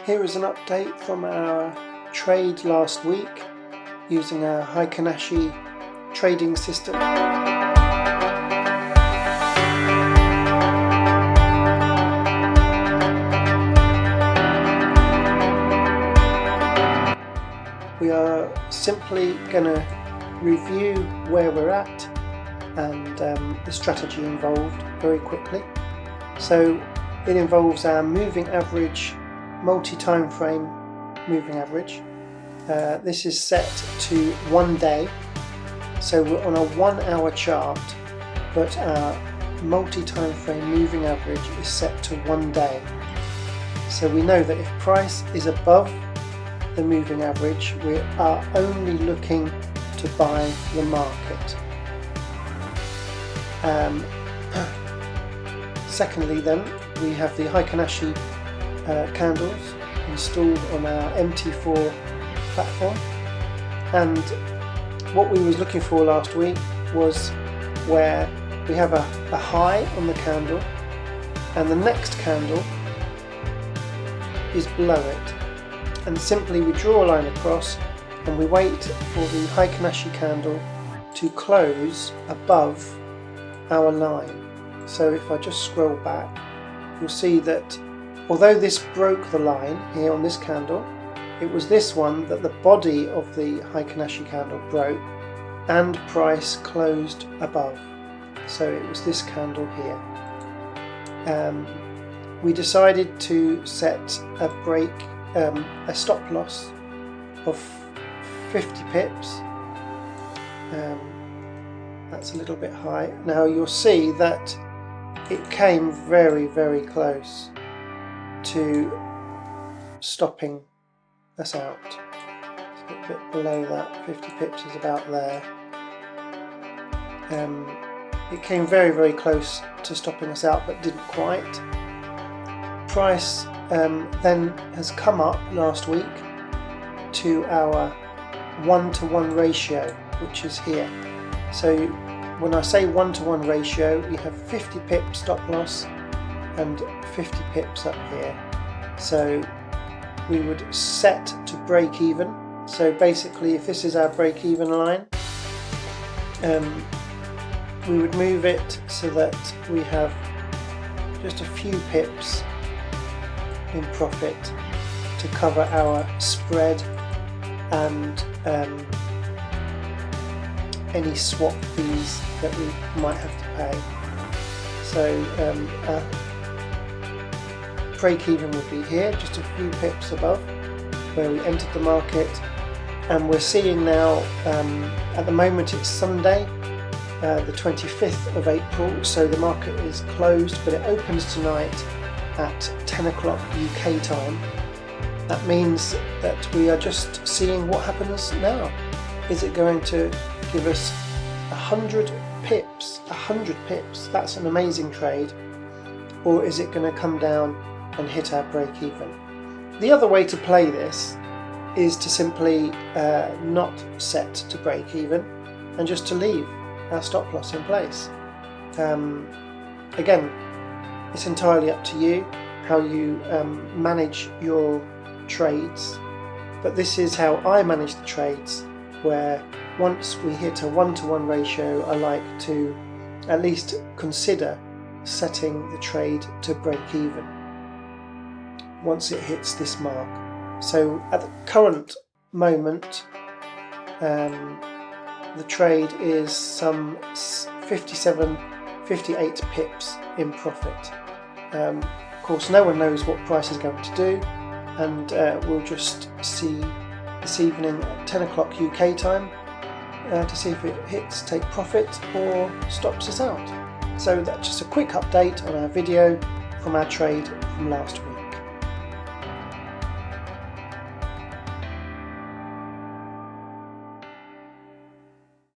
Here is an update from our trade last week using our Heiken Ashi trading system. We are simply going to review where we're at and the strategy involved very quickly. So it involves our moving average, multi-time frame moving average. This is set to 1 day, so we're on a 1 hour chart, but our multi-time frame moving average is set to 1 day. So we know that if price is above the moving average, we are only looking to buy the market. Secondly then, we have the Heiken Ashi candles installed on our MT4 platform, and what we was looking for last week was where we have a high on the candle and the next candle is below it, and simply we draw a line across and we wait for the Heiken Ashi candle to close above our line. So if I just scroll back, you'll see that although this broke the line here on this candle, it was this one that the body of the Heiken Ashi candle broke and price closed above. So it was this candle here. We decided to set a break, a stop loss of 50 pips. That's a little bit high. Now you'll see that it came very close to stopping us out. It's a bit below that, 50 pips is about there. It came very close to stopping us out, but didn't quite. Price then has come up last week to our 1-to-1 ratio, which is here. So when I say 1-to-1 ratio, we have 50 pip stop loss and 50 pips up here. So we would set to break even. So basically, if this is our break even line, we would move it so that we have just a few pips in profit to cover our spread and any swap fees that we might have to pay. So break even would be here, just a few pips above where we entered the market, and we're seeing now at the moment it's Sunday, the 25th of April, so the market is closed, but it opens tonight at 10 o'clock UK time. That means that we are just seeing what happens now. Is it going to give us 100 pips? 100 pips, that's an amazing trade. Or is it going to come down and hit our break even? The other way to play this is to simply not set to break even and just to leave our stop loss in place. Again, it's entirely up to you how you manage your trades, but this is how I manage the trades, where once we hit a 1-to-1 ratio, I like to at least consider setting the trade to break even once it hits this mark. So at the current moment, the trade is some 58 pips in profit. Of course, no one knows what price is going to do, and we'll just see this evening at 10 o'clock UK time to see if it hits take profit or stops us out. So that's just a quick update on our video from our trade from last week.